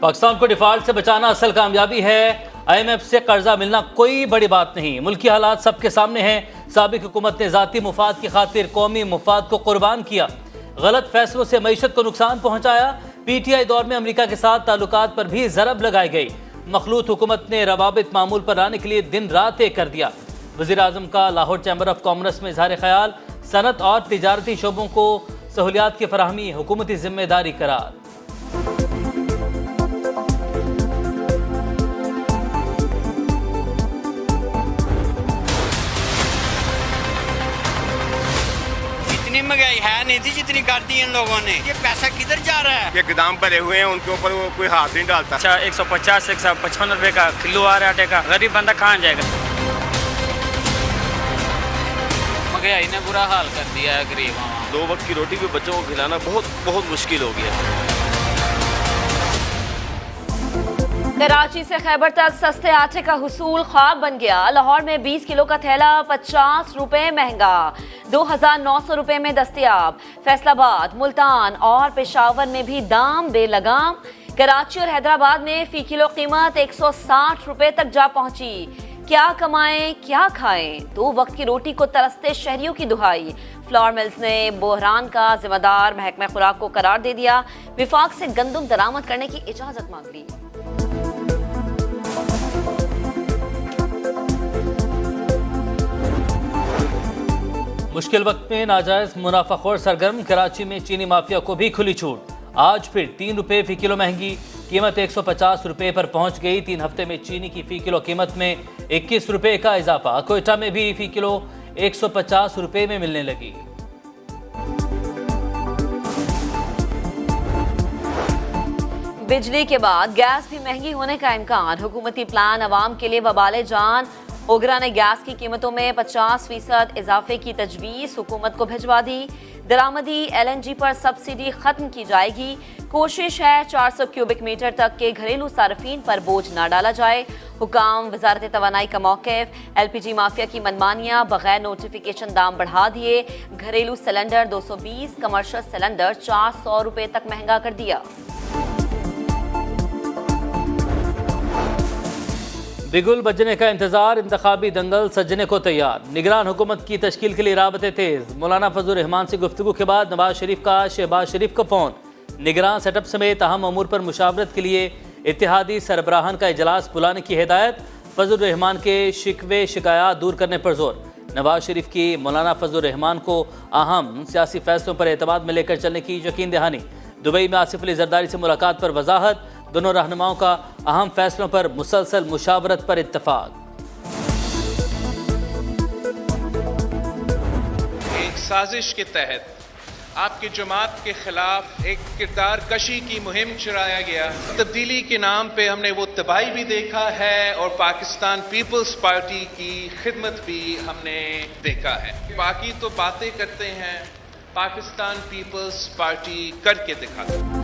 पाकिस्तान को डिफॉल्ट से बचाना असल कामयाबी है। IMF से कर्जा मिलना कोई बड़ी बात नहीं। मुल्की हालात सबके सामने हैं। साबिक हुकूमत ने जाती मुफाद की खातिर कौमी मुफाद को कुर्बान किया। गलत फैसलों से मईशत को नुकसान पहुंचाया। PTI दौर में अमेरिका के साथ ताल्लुकात पर भी ज़रब लगाई गई। मखलूत हुकूमत ने रवाबित मामूल पर लाने के लिए दिन रात एक कर दिया। वज़ीर आज़म का लाहौर चैम्बर ऑफ कॉमर्स में इज़हार ख्याल। सनत और तिजारती शोबों को सहूलियात की फराहमी हुकूमती जिम्मेदारी करार। महंगाई है नहीं थी जितनी कर दी इन लोगों ने। ये पैसा किधर जा रहा है? ये गोदाम भरे हुए हैं, उनके ऊपर वो कोई हाथ नहीं डालता। 150 155 रुपए का किलो आ रहा है आटे का। गरीब बंदा कहाँ जाएगा? महंगाई ने बुरा हाल कर दिया है गरीब। 2 वक्त की रोटी भी बच्चों को खिलाना बहुत मुश्किल हो गया। कराची से खैबर तक सस्ते आटे का हुसूल ख्वाब बन गया। लाहौर में 20 किलो का थैला 50 रुपए महंगा, 2900 रुपए में दस्तयाब। फैसलाबाद, मुल्तान और पेशावर में भी दाम बेलगाम। कराची और हैदराबाद में फी किलो कीमत 160 रुपए तक जा पहुंची। क्या कमाएं क्या खाएं, 2 वक्त की रोटी को तरसते शहरियों की दुहाई। फ्लोर मिल्स ने बहरान का जिम्मेदार महकमा खुराक को करार दे दिया। विफाक से गंदम दरामद करने की इजाजत मांग ली। मुश्किल वक्त में नाजायज मुनाफाखोर सरगर्म। कराची में चीनी माफिया को भी खुली छूट। आज फिर 3 रुपए फी किलो महंगी, कीमत 150 रुपए पर पहुंच गई। 3 हफ्ते में चीनी की फी किलो कीमत में 21 रुपए का इजाफा। कोयटा में भी फी किलो 150 रुपए में मिलने लगी। बिजली के बाद गैस भी महंगी होने का इम्कान। हुकूमती प्लान अवाम के लिए वबाले जान। ओगरा ने गैस की कीमतों में 50% इजाफे की तजवीज़ हुकूमत को भिजवा दी। दरामदी LNG पर सब्सिडी खत्म की जाएगी। कोशिश है 400 क्यूबिक मीटर तक के घरेलू सार्फिन पर बोझ न डाला जाए। हुकाम वजारत तवानाई का मौक़िफ़। LPG माफिया की मनमानियाँ, बगैर नोटिफिकेशन दाम बढ़ा दिए। घरेलू सिलेंडर 220, कमर्शियल सिलेंडर 400 रुपए तक महंगा कर दिया। बिगुल बजने का इंतजार, इंतखाबी दंगल सजने को तैयार। निगरान हुकूमत की तश्कील के लिए राबते तेज। मौलाना फजल रहमान से गुफ्तगू के बाद नवाज शरीफ का शहबाज शरीफ को फ़ोन। निगरान सेटअप समेत अहम अमूर पर मुशावरत के लिए इत्तेहादी सरबराहान का इजलास बुलाने की हिदायत। फजल रहमान के शिकवे शिकायत दूर करने पर जोर। नवाज शरीफ की मौलाना फजल रहमान को अहम सियासी फैसलों पर एतमाद में लेकर चलने की यकीन दहानी। दुबई में आसिफ अली जरदारी से मुलाकात पर वजाहत। दोनों रहनुमाओं का अहम फैसलों पर मुसलसल मुशावरत पर इत्तफाक। एक साजिश के तहत आपकी जमात के खिलाफ एक किरदार कशी की मुहिम चलाया गया। तब्दीली के नाम पे हमने वो तबाही भी देखा है और पाकिस्तान पीपल्स पार्टी की खिदमत भी हमने देखा है। बाकी तो बातें करते हैं, पाकिस्तान पीपल्स पार्टी करके दिखाते हैं।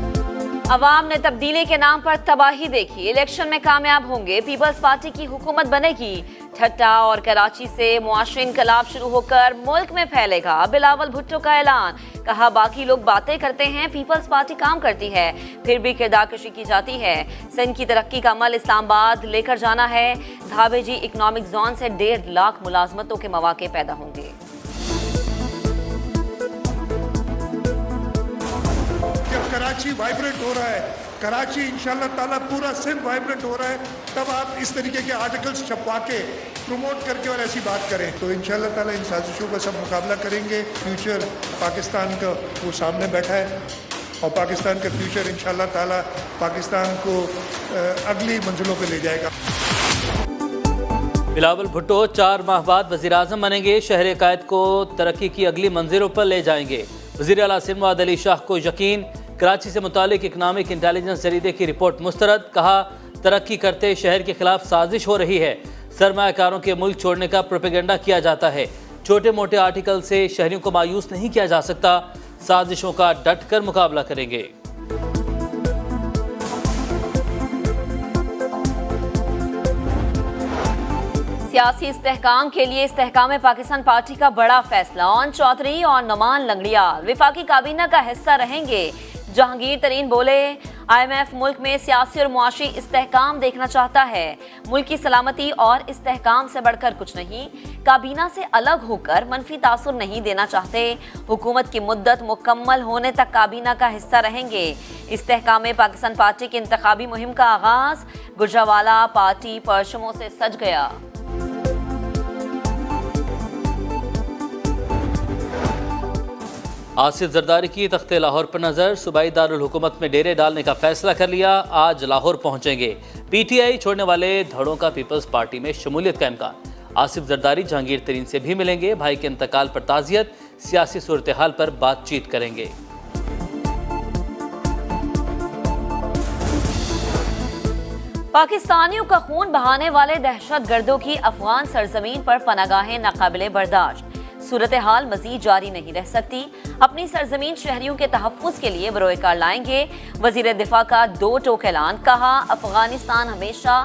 अवाम ने तब्दीली के नाम पर तबाही देखी। इलेक्शन में कामयाब होंगे, पीपल्स पार्टी की हुकूमत बनेगी। ठट्टा और कराची से मुआशरी इनकलाब शुरू होकर मुल्क में फैलेगा। बिलावल भुट्टो का ऐलान। कहा, बाकी लोग बातें करते हैं, पीपल्स पार्टी काम करती है, फिर भी किरदार कशी की जाती है। सिंध की तरक्की का अमल इस्लामाबाद लेकर जाना है। धाबेजी इकनॉमिक जोन से 1.5 लाख मुलाजमतों के मौके पैदा होंगे। कराची वाइब्रेंट हो रहा है, कराची इंशाल्लाह ताला पूरा सिंध वाइब्रेंट हो रहा है, तब आप इस तरीके के आर्टिकल्स छपवा के प्रमोट करके और ऐसी बात करें तो इंशाल्लाह ताला इन साजिशों का सब मुकाबला करेंगे। फ्यूचर पाकिस्तान का वो सामने बैठा है और पाकिस्तान का फ्यूचर इंशाल्लाह ताला पाकिस्तान को अगली मंजिलों पे ले जाएगा। बिलावल भुट्टो 4 माह बाद वज़ीर आज़म बनेंगे। शहर कायद को तरक्की की अगली मंजिलों पर ले जाएंगे। वज़ीर आला सिंध मुआद अली शाह को यकीन। कराची से मुतालिक इकनॉमिक इंटेलिजेंस जरीदे की रिपोर्ट मुस्तरद। कहा, तरक्की करते शहर के खिलाफ साजिश हो रही है। सरमायाकारों के मुल्क छोड़ने का प्रोपेगेंडा किया जाता है। छोटे मोटे आर्टिकल से शहरियों को मायूस नहीं किया जा सकता। साजिशों का डट कर मुकाबला करेंगे। सियासी इस्तेहकाम के लिए इस्तेहकाम पाकिस्तान पार्टी का बड़ा फैसला। ओन चौधरी और नुमान लंगड़ियाल विफाकी काबीना का हिस्सा रहेंगे। जहांगीर तरीन बोले, IMF मुल्क में सियासी और मुआशी इस्तेहकाम देखना चाहता है। मुल्क की सलामती और इस्तेहकाम से बढ़कर कुछ नहीं। काबीना से अलग होकर मनफी तासुर नहीं देना चाहते। हुकूमत की मुद्दत मुकम्मल होने तक काबीना का हिस्सा रहेंगे। इस्तेहकाम पाकिस्तान पार्टी की इंतखाबी मुहिम का आगाज। गुजरावाला पार्टी परचमों से सज गया। आसिफ जरदारी की तख्ते लाहौर पर नज़र। सूबाई दारुल हुकूमत में डेरे डालने का फैसला कर लिया, आज लाहौर पहुंचेंगे। PTI छोड़ने वाले धड़ों का पीपल्स पार्टी में शमूलियत का इम्कान। आसिफ जरदारी जहांगीर तरीन से भी मिलेंगे। भाई के इंतकाल पर ताज़ियत, सियासी सूरत हाल पर बातचीत करेंगे। पाकिस्तानियों का खून बहाने वाले दहशत गर्दों की अफगान सरजमीन पर पनागाहें नाकाबिले बर्दाश्त। सूरत हाल मजीद जारी नहीं रह सकती। अपनी सरजमीन शहरियों के तहफ़्फ़ुज़ के लिए बरोएकार लाएंगे। वज़ीर दिफा का दो टोक ऐलान। कहा, अफगानिस्तान हमेशा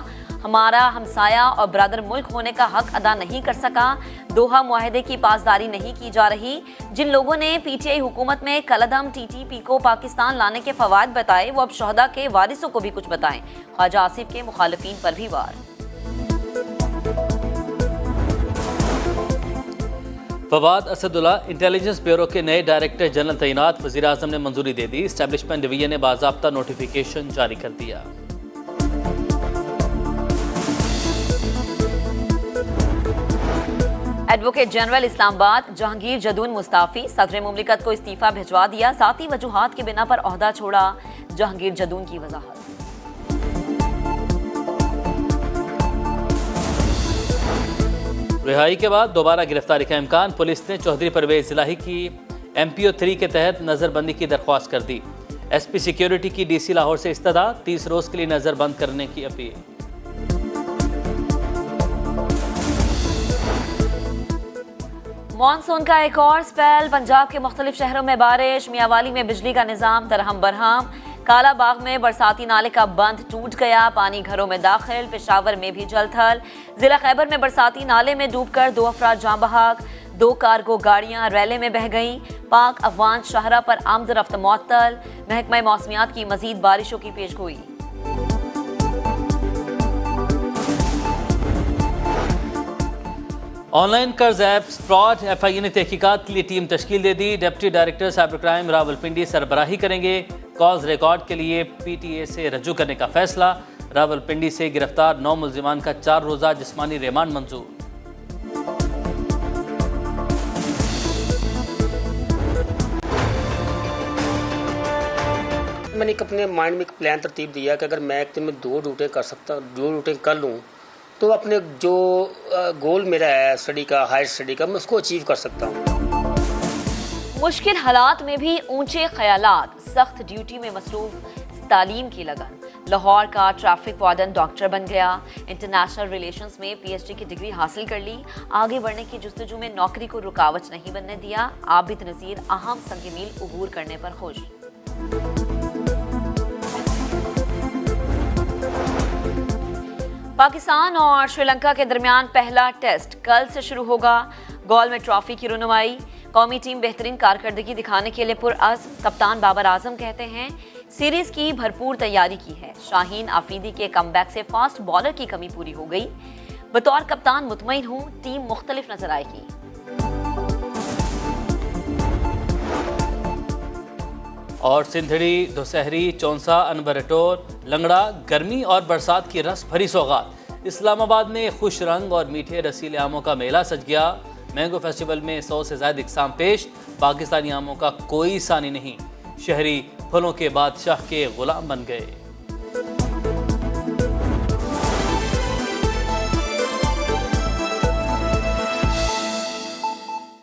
हमारा हमसाया और ब्रादर मुल्क होने का हक अदा नहीं कर सका। दोहा मुआहदे की पासदारी नहीं की जा रही। जिन लोगों ने PTI हुकूमत में कलअदम TTP को पाकिस्तान लाने के फवायद बताए, वो अब शहदा के वारिसों को भी कुछ बताएं। ख्वाजा आसिफ के मुखालिफिन पर भी वार। फवाद असदुल्ला इंटेलिजेंस ब्यूरो के नए डायरेक्टर जनरल तैनात। वज़ीर आज़म ने मंजूरी दे दी। एस्टेब्लिशमेंट डिवीजन ने बाज़ाब्ता नोटिफिकेशन जारी कर दिया। Advocate general Islamabad Jahangir Jadoon Mustafi. सदर मुमलिकत को इस्तीफा भिजवा दिया। ज़ाती वजूहात के बिना पर ओहदा छोड़ा। जहांगीर जदून की वजाहत। रिहाई के बाद दोबारा गिरफ्तारी का इम्कान। पुलिस ने चौधरी परवेज इलाही की MPO 3 के तहत नज़रबंदी की दरख्वास्त कर दी। SP सिक्योरिटी की DC लाहौर से इस्तदा। 30 रोज़ के लिए नज़रबंद करने की अपील। मॉनसून का एक और स्पेल। पंजाब के मुख्तलिफ शहरों में बारिश। मियावाली में बिजली का निज़ाम दरहम बरहम। कालाबाग में बरसाती नाले का बंद टूट गया, पानी घरों में दाखिल। पेशावर में भी जलथल। जिला खैबर में बरसाती नाले में डूबकर 2 अफराद जाँ बहक। 2 कार्गो गाड़ियां रैले में बह गईं। पाक अफगान शाहरा पर आमद रफ्त मुअत्तल। महकमा मौसमियात की मजीद बारिशों की पेशगोई। ऑनलाइन कर्ज ऐप्स फ्रॉड FIA ने तहकीकात के लिए टीम तश्कील दे दी। Deputy director cyber crime Rawalpindi सरबराही करेंगे। कॉल्स रिकॉर्ड के लिए PTA से रजू करने का फैसला। रावलपिंडी से गिरफ्तार 9 मुल्जिमान का 4 रोज़ा जिस्मानी रिमांड मंजूर। मैंने एक अपने माइंड में एक प्लान तरतीब दिया कि अगर मैं एक दिन में 2 रूटें कर लूँ तो अपने जो गोल मेरा है स्टडी का, हायर स्टडी का, मैं उसको अचीव कर सकता हूँ। मुश्किल हालात में भी ऊंचे ख्यालात। सख्त ड्यूटी में मसरूफ तालीम की लगन। लाहौर का ट्रैफिक वार्डन डॉक्टर बन गया। इंटरनेशनल रिलेशंस में PhD की डिग्री हासिल कर ली। आगे बढ़ने की जुस्तजू में नौकरी को रुकावट नहीं बनने दिया। आबिद नज़ीर अहम संग मील उबूर करने पर खुश। पाकिस्तान और श्रीलंका के दरमियान पहला टेस्ट कल से शुरू होगा। गोल में ट्रॉफी की रुनुमाई। कौमी टीम बेहतरीन कारकर्दगी दिखाने के लिए पुरअज़्म। कप्तान बाबर आजम कहते हैं सीरीज की भरपूर तैयारी की है। शाहीन आफरीदी के कमबैक से फास्ट बॉलर की कमी पूरी हो गई। बतौर कप्तान मुतमईन हूँ, टीम मुख्तलिफ नजर आएगी। और सिंधड़ी, दोसहरी, चौंसा, अनबरटोर, लंगड़ा, गर्मी और बरसात की रस भरी सौगात। इस्लामाबाद में खुश रंग और मीठे रसीले आमों का मेला सज गया। मैंगो फेस्टिवल में 100 से ज़्यादा इक़साम पेश। पाकिस्तानी आमों का कोई सानी नहीं। शहरी फलों के बादशाह के गुलाम बन गए।